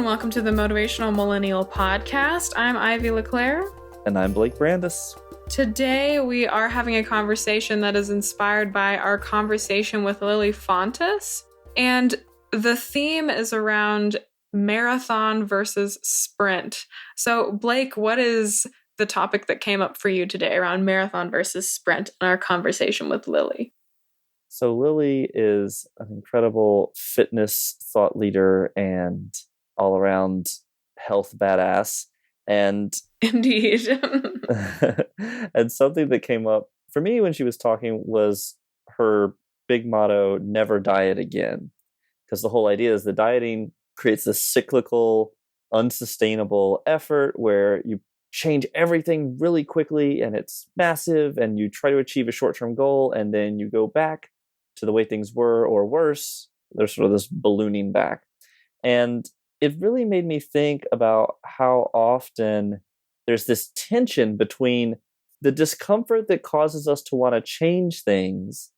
welcome to the Motivational Millennial Podcast. I'm Ivy LeClaire. And I'm Blake Brandis. Today, we are having a conversation that is inspired by our conversation with Lily Fontas. And the theme is around marathon versus sprint. So, Blake, what is the topic that came up for you today around marathon versus sprint in our conversation with Lily? So Lily is an incredible fitness thought leader and all-around health badass. And Indeed. and something that came up for me when she was talking was her big motto, never diet again. Because the whole idea is that dieting creates this cyclical, unsustainable effort where you change everything really quickly and it's massive and you try to achieve a short-term goal and then you go back to the way things were or worse. There's sort of this ballooning back. And it really made me think about how often there's this tension between the discomfort that causes us to want to change things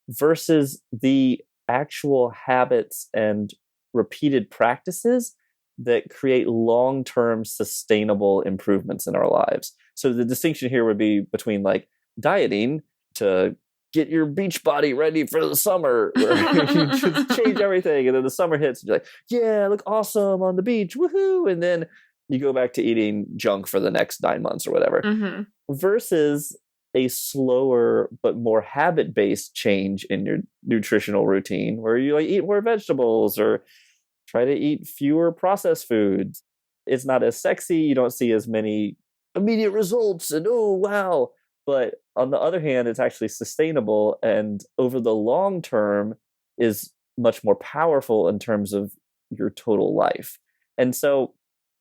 versus the actual habits and repeated practices that create long-term sustainable improvements in our lives. So the distinction here would be between like dieting to get your beach body ready for the summer, where you just change everything, and then the summer hits, and you're like, yeah, I look awesome on the beach, woohoo! And then you go back to eating junk for the next 9 months or whatever. Mm-hmm. Versus a slower but more habit-based change in your nutritional routine, where you like eat more vegetables or try to eat fewer processed foods. It's not as sexy. You don't see as many immediate results and oh, wow. But on the other hand, it's actually sustainable and over the long term is much more powerful in terms of your total life. And so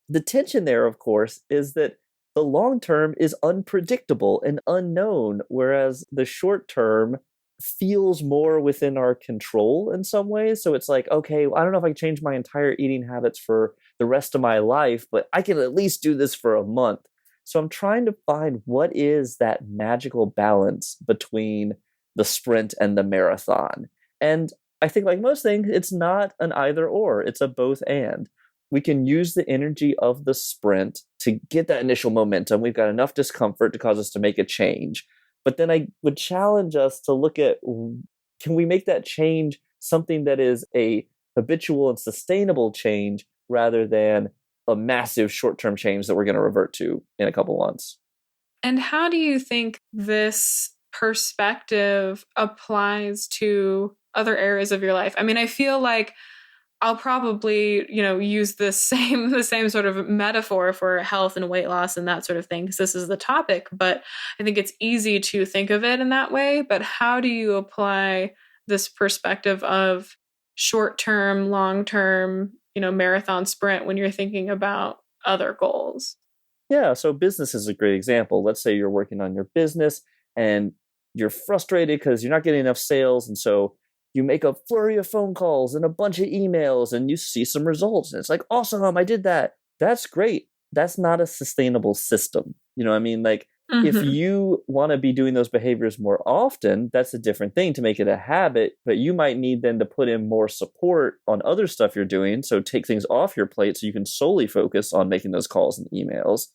the tension there, of course, is that the long term is unpredictable and unknown, whereas the short term feels more within our control in some ways. So it's like, okay, I don't know if I can change my entire eating habits for the rest of my life, but I can at least do this for a month. So I'm trying to find what is that magical balance between the sprint and the marathon. And I think like most things, it's not an either or, it's a both and. We can use the energy of the sprint to get that initial momentum. We've got enough discomfort to cause us to make a change. But then I would challenge us to look at, can we make that change something that is a habitual and sustainable change rather than a massive short-term change that we're going to revert to in a couple months? And how do you think this perspective applies to other areas of your life? I mean, I feel like I'll probably, use the same sort of metaphor for health and weight loss and that sort of thing, because this is the topic, but I think it's easy to think of it in that way. But how do you apply this perspective of short-term, long-term, marathon sprint when you're thinking about other goals? Yeah, so business is a great example. Let's say you're working on your business and you're frustrated because you're not getting enough sales. And so you make a flurry of phone calls and a bunch of emails and you see some results. And it's like, awesome, I did that. That's great. That's not a sustainable system. You know what I mean? Like, if you want to be doing those behaviors more often, that's a different thing to make it a habit, but you might need then to put in more support on other stuff you're doing. So take things off your plate so you can solely focus on making those calls and emails.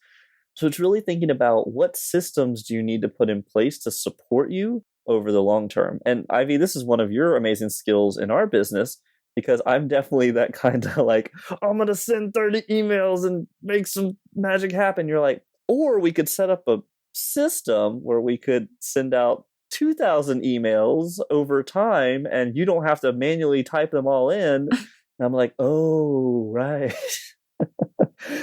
So it's really thinking about what systems do you need to put in place to support you over the long term. And Ivy, this is one of your amazing skills in our business, because I'm definitely that kind of like, I'm going to send 30 emails and make some magic happen. You're like, or we could set up a system where we could send out 2,000 emails over time and you don't have to manually type them all in. And I'm like, oh, right.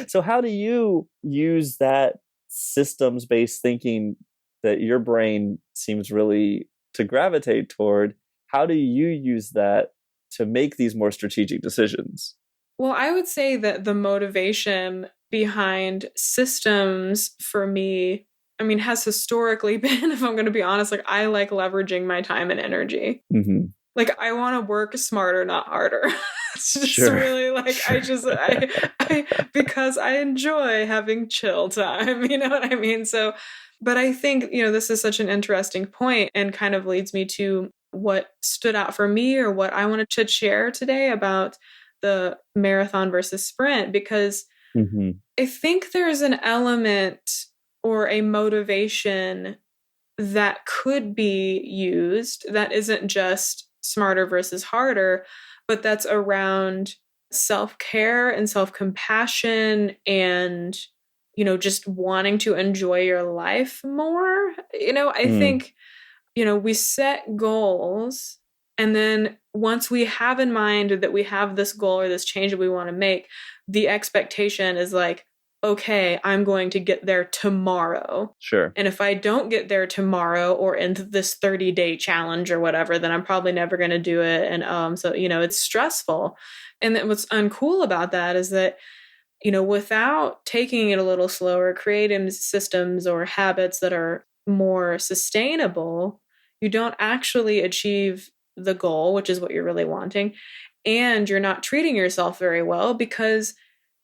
So how do you use that systems-based thinking that your brain seems really to gravitate toward? How do you use that to make these more strategic decisions? Well, I would say that the motivation behind systems for me, has historically been, if I'm going to be honest, like I like leveraging my time and energy. Mm-hmm. Like I want to work smarter, not harder. It's just really like, I because I enjoy having chill time, you know what I mean? So, but I think, this is such an interesting point and kind of leads me to what stood out for me or what I wanted to share today about the marathon versus sprint, because Mm-hmm. I think there's an element or a motivation that could be used that isn't just smarter versus harder, but that's around self care and self compassion and, just wanting to enjoy your life more. I Mm, think, we set goals. And then once we have in mind that we have this goal or this change that we want to make, the expectation is like, okay, I'm going to get there tomorrow. sure. And if I don't get there tomorrow or in this 30-day challenge or whatever, then I'm probably never going to do it. And so, it's stressful. And then what's uncool about that is that, without taking it a little slower, creating systems or habits that are more sustainable, you don't actually achieve the goal, which is what you're really wanting. And you're not treating yourself very well because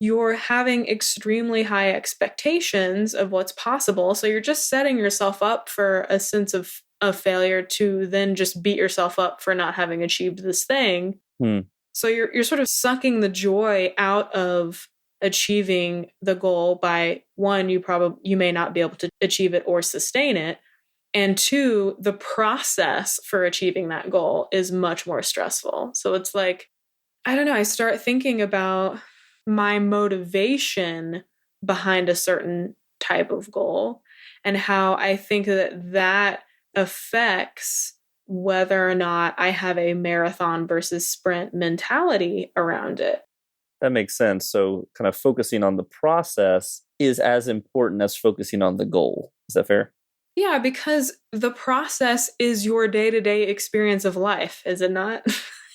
you're having extremely high expectations of what's possible. So you're just setting yourself up for a sense of failure to then just beat yourself up for not having achieved this thing. Mm, So you're sort of sucking the joy out of achieving the goal by, one, you may not be able to achieve it or sustain it, and two, the process for achieving that goal is much more stressful. So it's like, I don't know, I start thinking about my motivation behind a certain type of goal and how I think that affects whether or not I have a marathon versus sprint mentality around it. that makes sense. So, kind of focusing on the process is as important as focusing on the goal. Is that fair? Yeah, because the process is your day-to-day experience of life, is it not?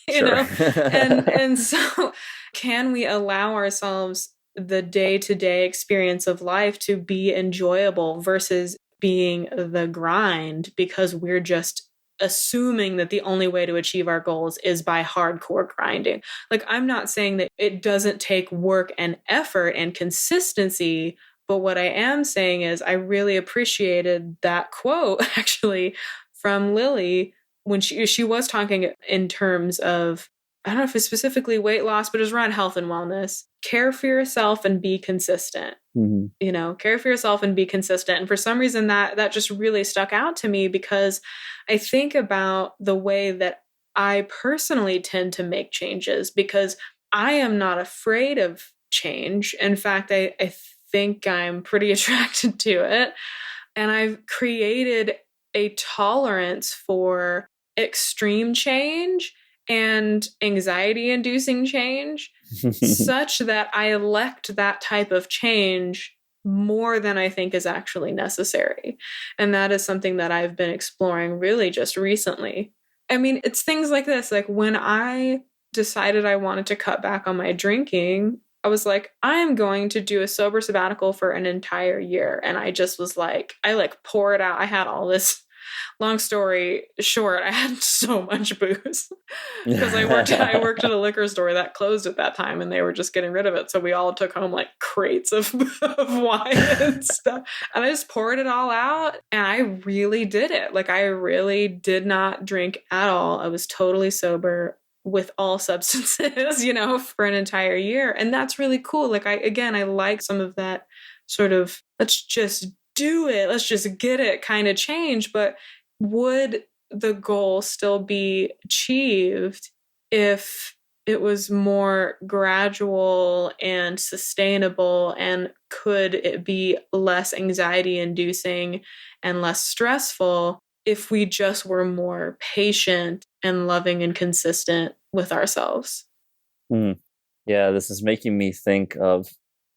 you Sure. know? And so can we allow ourselves the day-to-day experience of life to be enjoyable versus being the grind because we're just assuming that the only way to achieve our goals is by hardcore grinding. Like, I'm not saying that it doesn't take work and effort and consistency, but what I am saying is I really appreciated that quote actually from Lily when she was talking in terms of, I don't know if it's specifically weight loss, but it was around health and wellness. Care for yourself and be consistent. Mhm. Care for yourself and be consistent. And for some reason that just really stuck out to me because I think about the way that I personally tend to make changes because I am not afraid of change. In fact, I think I'm pretty attracted to it. And I've created a tolerance for extreme change and anxiety inducing change such that I elect that type of change more than I think is actually necessary. And that is something that I've been exploring really just recently. I mean, it's things like this. Like when I decided I wanted to cut back on my drinking, I was like, I am going to do a sober sabbatical for an entire year. And I just was like, I poured out. I had all this, long story short, I had so much booze because I worked at a liquor store that closed at that time and they were just getting rid of it. So we all took home like crates of, of wine and stuff. And I just poured it all out and I really did it. Like I really did not drink at all. I was totally sober with all substances, for an entire year. And that's really cool. Like I like some of that sort of, let's just do it, let's just get it kind of change. But would the goal still be achieved if it was more gradual and sustainable? And could it be less anxiety inducing and less stressful if we just were more patient and loving and consistent with ourselves? Mm. Yeah, this is making me think of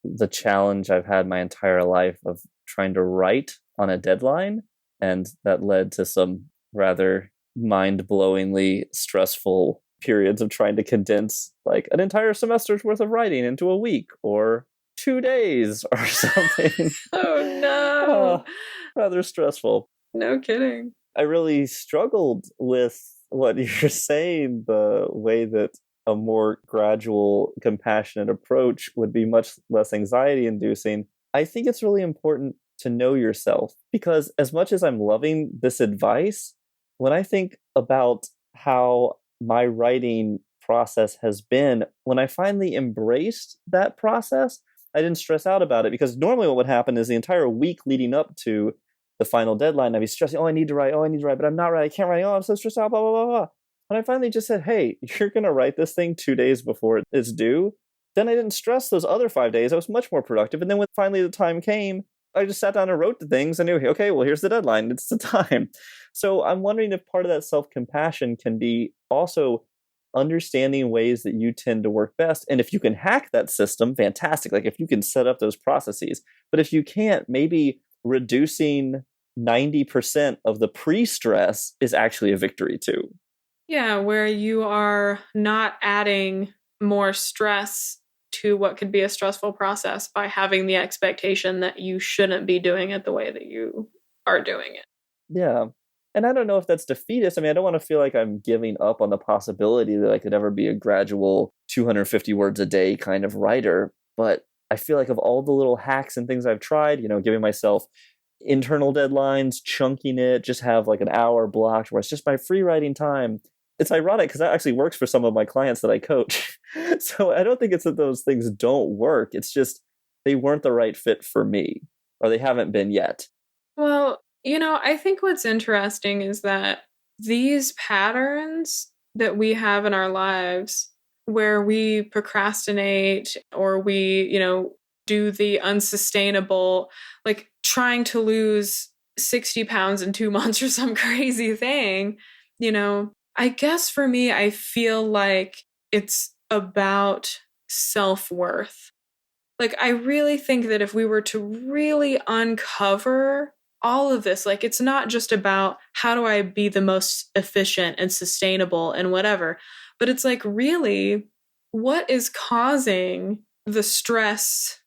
the challenge I've had my entire life of trying to write on a deadline. And that led to some rather mind-blowingly stressful periods of trying to condense like an entire semester's worth of writing into a week or 2 days or something. Oh no. Rather stressful. No kidding. I really struggled with what you're saying, the way that a more gradual, compassionate approach would be much less anxiety inducing. I think it's really important to know yourself because, as much as I'm loving this advice, when I think about how my writing process has been. When I finally embraced that process, I didn't stress out about it, because normally what would happen is the entire week leading up to the final deadline, I'd be stressing, oh, I need to write, but I'm not right, I can't write, oh, I'm so stressed out, blah, blah, blah, blah. And I finally just said, hey, you're going to write this thing 2 days before it's due. Then I didn't stress those other 5 days. I was much more productive. And then when finally the time came, I just sat down and wrote the things. I knew, okay, well, here's the deadline. It's the time. So I'm wondering if part of that self-compassion can be also understanding ways that you tend to work best. And if you can hack that system, fantastic. Like if you can set up those processes. But if you can't, maybe reducing 90% of the pre-stress is actually a victory too. Yeah, where you are not adding more stress to what could be a stressful process by having the expectation that you shouldn't be doing it the way that you are doing it. Yeah. And I don't know if that's defeatist. I mean, I don't want to feel like I'm giving up on the possibility that I could ever be a gradual 250 words a day kind of writer. But I feel like of all the little hacks and things I've tried, giving myself internal deadlines, chunking it, just have like an hour blocked where it's just my free writing time. It's ironic because that actually works for some of my clients that I coach. So I don't think it's that those things don't work. It's just they weren't the right fit for me, or they haven't been yet. Well, I think what's interesting is that these patterns that we have in our lives where we procrastinate or we, do the unsustainable, like trying to lose 60 pounds in 2 months or some crazy thing, I guess for me, I feel like it's about self-worth. Like, I really think that if we were to really uncover all of this, like, it's not just about how do I be the most efficient and sustainable and whatever, but it's like, really, what is causing the stress?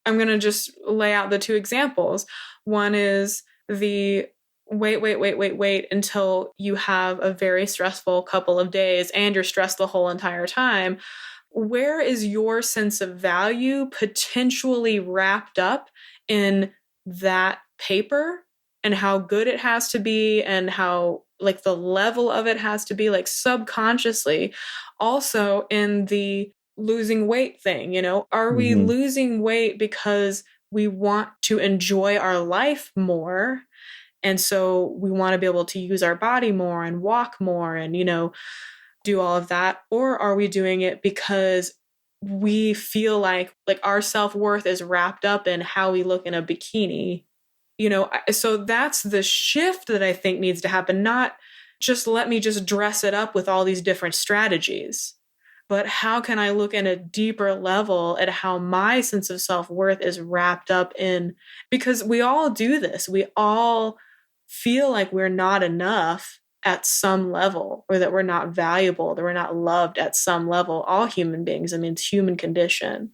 I'm going to just lay out the two examples. One is the wait until you have a very stressful couple of days and you're stressed the whole entire time. Where is your sense of value potentially wrapped up in that paper and how good it has to be and how like the level of it has to be, like subconsciously? Also in the losing weight thing, are we Mm-hmm. losing weight because we want to enjoy our life more? And so we want to be able to use our body more and walk more and, do all of that? Or are we doing it because we feel like our self-worth is wrapped up in how we look in a bikini? So that's the shift that I think needs to happen. Not just let me just dress it up with all these different strategies, but how can I look at a deeper level at how my sense of self-worth is wrapped up in, because we all do this. We all feel like we're not enough at some level, or that we're not valuable, that we're not loved at some level. All human beings, I mean, it's human condition.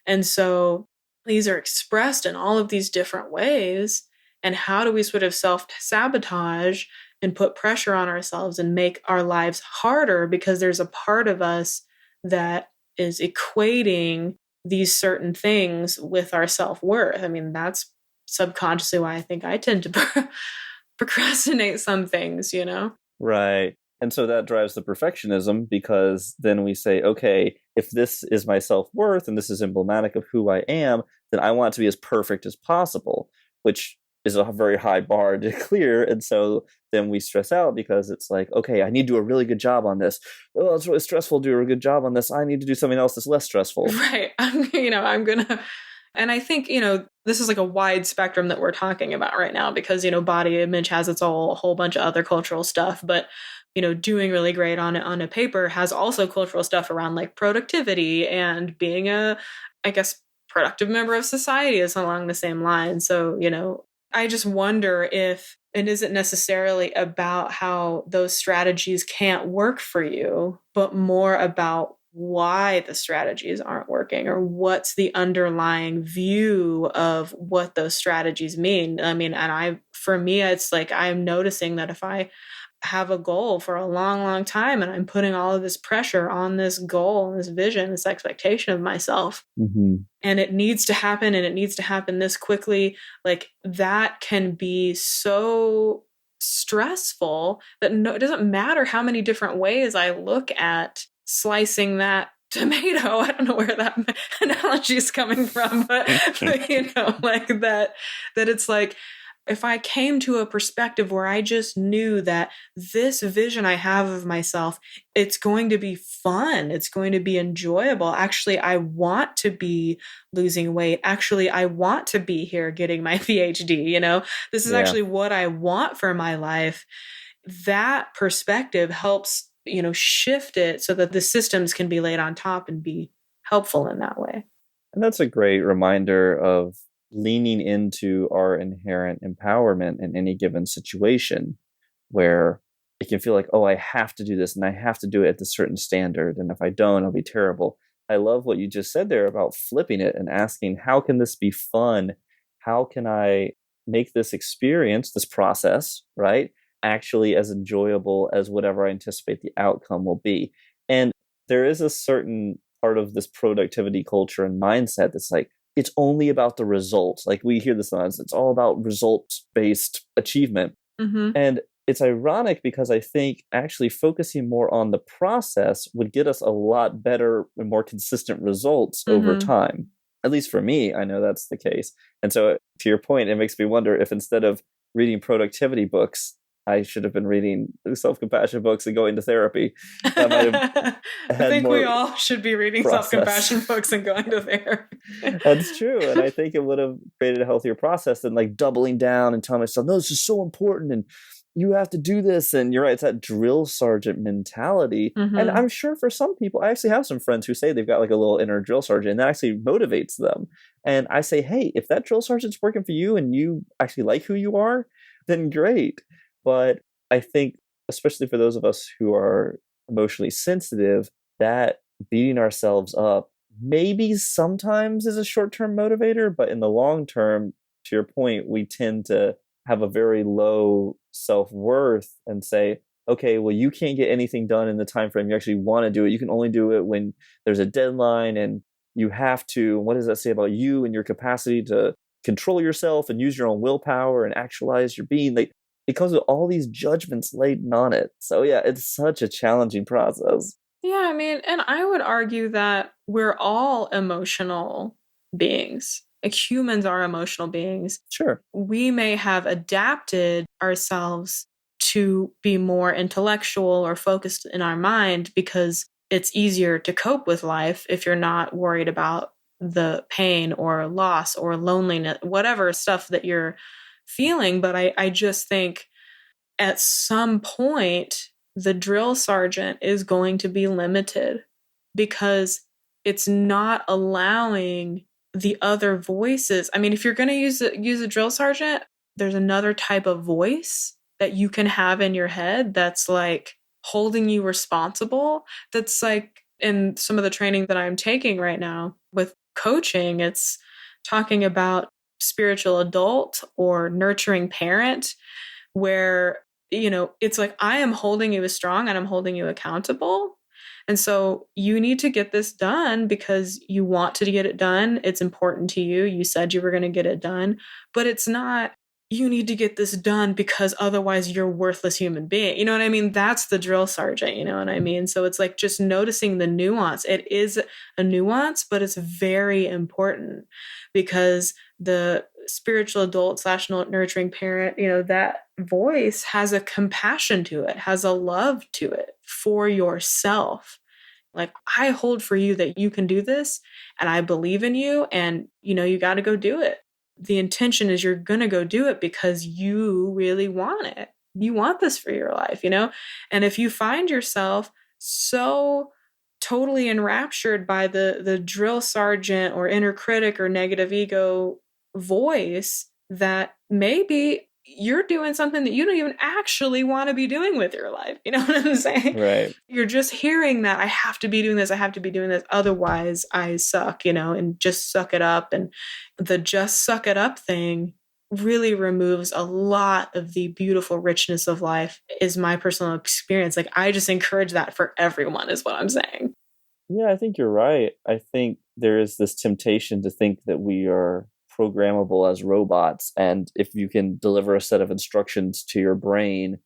And so these are expressed in all of these different ways. And how do we sort of self-sabotage and put pressure on ourselves and make our lives harder because there's a part of us that is equating these certain things with our self-worth? I mean, that's subconsciously why I think I tend to procrastinate some things, Right. And so that drives the perfectionism, because then we say, okay, if this is my self-worth and this is emblematic of who I am, then I want to be as perfect as possible, which is a very high bar to clear. And so then we stress out because it's like, okay, I need to do a really good job on this. Oh, it's really stressful to do a good job on this. I need to do something else that's less stressful. Right. I'm going to, and I think, this is like a wide spectrum that we're talking about right now because, body image has its whole bunch of other cultural stuff, but, doing really great on a paper has also cultural stuff around like productivity and being I guess, productive member of society is along the same line. So, I just wonder if it isn't necessarily about how those strategies can't work for you, but more about why the strategies aren't working or what's the underlying view of what those strategies mean. I mean, for me, it's like I'm noticing that if I have a goal for a long, long time and I'm putting all of this pressure on this goal, this vision, this expectation of myself, Mm-hmm. and it needs to happen and it needs to happen this quickly, like that can be so stressful that it doesn't matter how many different ways I look at slicing that tomato. I don't know where that analogy is coming from, but like that it's like, if I came to a perspective where I just knew that this vision I have of myself, it's going to be fun, it's going to be enjoyable. Actually, I want to be losing weight. Actually, I want to be here getting my PhD. This is Yeah. actually what I want for my life. That perspective helps, shift it so that the systems can be laid on top and be helpful in that way. And that's a great reminder of leaning into our inherent empowerment in any given situation where it can feel like, oh, I have to do this and I have to do it at a certain standard. And if I don't, I'll be terrible. I love what you just said there about flipping it and asking, how can this be fun? How can I make this experience, this process, right, actually as enjoyable as whatever I anticipate the outcome will be? And there is a certain part of this productivity culture and mindset that's like, it's only about the results. Like we hear this sometimes, it's all about results based achievement. Mm-hmm. And it's ironic because I think actually focusing more on the process would get us a lot better and more consistent results over Mm-hmm. time. At least for me, I know that's the case. And so, to your point, it makes me wonder if instead of reading productivity books, I should have been reading self-compassion books and going to therapy. That might have I had think we more all should be reading process. self-compassion books and going to therapy. That's true. And I think it would have created a healthier process than like doubling down and telling myself, no, this is so important and you have to do this. And you're right, it's that drill sergeant mentality. And Mm-hmm. I'm sure for some people, I actually have some friends who say they've got like a little inner drill sergeant and that actually motivates them. And I say, hey, if that drill sergeant's working for you and you actually like who you are, then great. But I think, especially for those of us who are emotionally sensitive, that beating ourselves up maybe sometimes is a short-term motivator, but in the long term, to your point, we tend to have a very low self-worth and say, okay, well, you can't get anything done in the time frame you actually want to do it. You can only do it when there's a deadline and you have to. What does that say about you and your capacity to control yourself and use your own willpower and actualize your being? Like, it comes with all these judgments laden on it. So yeah, it's such a challenging process. Yeah, I mean, and I would argue that we're all emotional beings. Like humans are emotional beings. Sure. We may have adapted ourselves to be more intellectual or focused in our mind because it's easier to cope with life if you're not worried about the pain or loss or loneliness, whatever stuff that you're feeling. But I just think at some point, the drill sergeant is going to be limited because it's not allowing the other voices. I mean, if you're going to use a drill sergeant, there's another type of voice that you can have in your head that's like holding you responsible. That's like in some of the training that I'm taking right now with coaching, it's talking about spiritual adult or nurturing parent, where it's like, I am holding you as strong and I'm holding you accountable. And so you need to get this done because you want to get it done. It's important to you. You said you were going to get it done, but it's not, you need to get this done because otherwise you're a worthless human being. You know what I mean? That's the drill sergeant. You know what I mean? So it's like just noticing the nuance. It is a nuance, but it's very important because the spiritual adult / nurturing parent, that voice has a compassion to it, has a love to it for yourself. Like, I hold for you that you can do this and I believe in you and you got to go do it. The intention is you're going to go do it because you really want it. You want this for your life, And if you find yourself so totally enraptured by the drill sergeant or inner critic or negative ego voice, that maybe you're doing something that you don't even actually want to be doing with your life. You know what I'm saying? Right. You're just hearing that I have to be doing this, I have to be doing this, otherwise I suck, and just suck it up. And the just suck it up thing really removes a lot of the beautiful richness of life, is my personal experience. Like, I just encourage that for everyone, is what I'm saying. Yeah, I think you're right. I think there is this temptation to think that we are programmable as robots. And if you can deliver a set of instructions to your brain,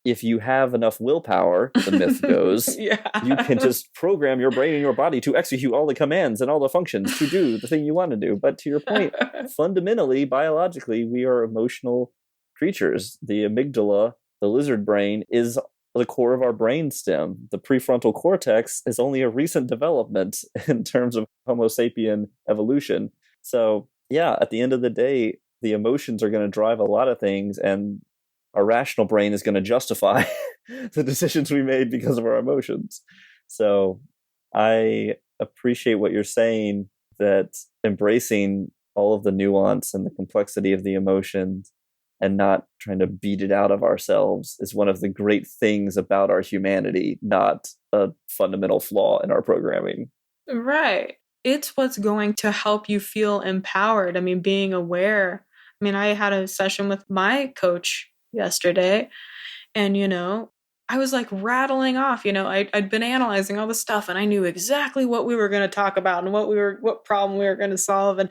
if you have enough willpower, the myth goes, you can just program your brain and your body to execute all the commands and all the functions to do the thing you want to do. But to your point, fundamentally, biologically, we are emotional creatures. The amygdala, the lizard brain, is the core of our brain stem. The prefrontal cortex is only a recent development in terms of Homo sapien evolution. So yeah, at the end of the day, the emotions are going to drive a lot of things, and our rational brain is going to justify the decisions we made because of our emotions. So I appreciate what you're saying, that embracing all of the nuance and the complexity of the emotions and not trying to beat it out of ourselves is one of the great things about our humanity, not a fundamental flaw in our programming. Right. It's what's going to help you feel empowered. I mean, being aware. I mean, I had a session with my coach yesterday, and, I was like rattling off, I'd been analyzing all the stuff, and I knew exactly what we were going to talk about and what problem we were going to solve. And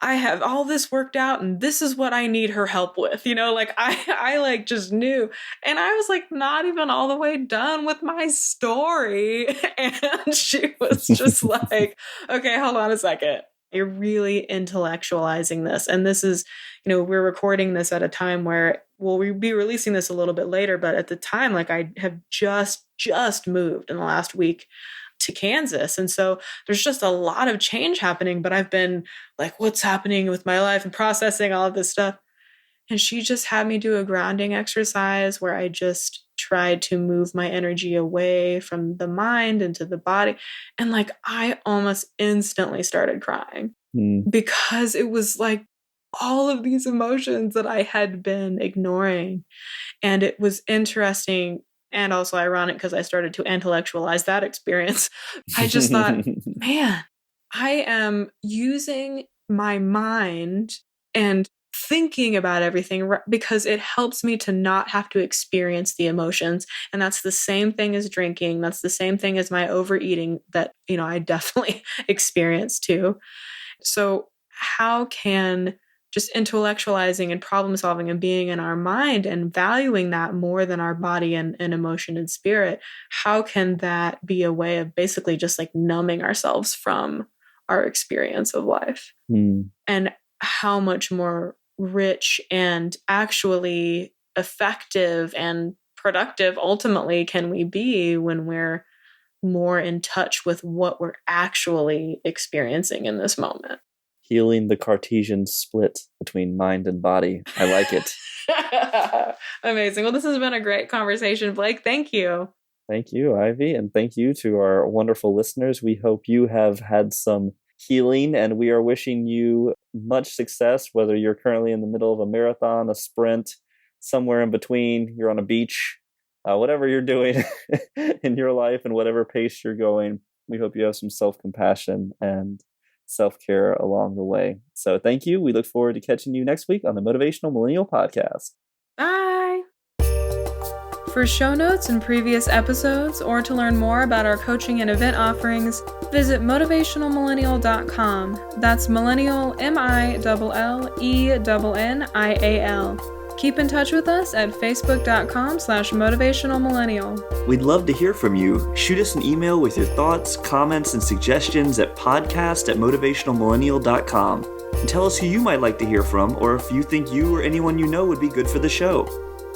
I have all this worked out, and this is what I need her help with, like I like just knew. And I was like not even all the way done with my story. And she was just like, okay, hold on a second. You're really intellectualizing this. And this is, we're recording this at a time where we'll be releasing this a little bit later. But at the time, like, I have just moved in the last week to Kansas. And so there's just a lot of change happening. But I've been like, what's happening with my life and processing all of this stuff. And she just had me do a grounding exercise where I just tried to move my energy away from the mind into the body. And like, I almost instantly started crying because it was like all of these emotions that I had been ignoring. And it was interesting and also ironic because I started to intellectualize that experience. I just thought, man, I am using my mind and thinking about everything because it helps me to not have to experience the emotions. And that's the same thing as drinking. That's the same thing as my overeating that, I definitely experience too. So how can just intellectualizing and problem solving and being in our mind and valuing that more than our body and emotion and spirit, how can that be a way of basically just like numbing ourselves from our experience of life? And how much more rich and actually effective and productive ultimately can we be when we're more in touch with what we're actually experiencing in this moment? Healing the Cartesian split between mind and body. I like it. Amazing. Well, this has been a great conversation, Blake. Thank you. Thank you, Ivy. And thank you to our wonderful listeners. We hope you have had some healing, and we are wishing you much success, whether you're currently in the middle of a marathon, a sprint, somewhere in between, you're on a beach, whatever you're doing in your life and whatever pace you're going. We hope you have some self-compassion and self-care along the way. So thank you. We look forward to catching you next week on the Motivational Millennial Podcast. Bye. For show notes and previous episodes, or to learn more about our coaching and event offerings, visit motivationalmillennial.com. That's millennial, MILLENNIAL. Keep in touch with us at facebook.com/motivationalmillennial. We'd love to hear from you. Shoot us an email with your thoughts, comments, and suggestions at podcast@motivationalmillennial.com. And tell us who you might like to hear from, or if you think you or anyone you know would be good for the show.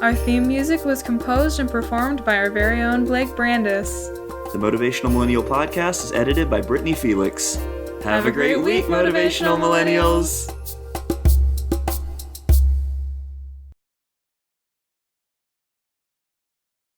Our theme music was composed and performed by our very own Blake Brandis. The Motivational Millennial Podcast is edited by Brittany Felix. Have a great week, Motivational Millennials!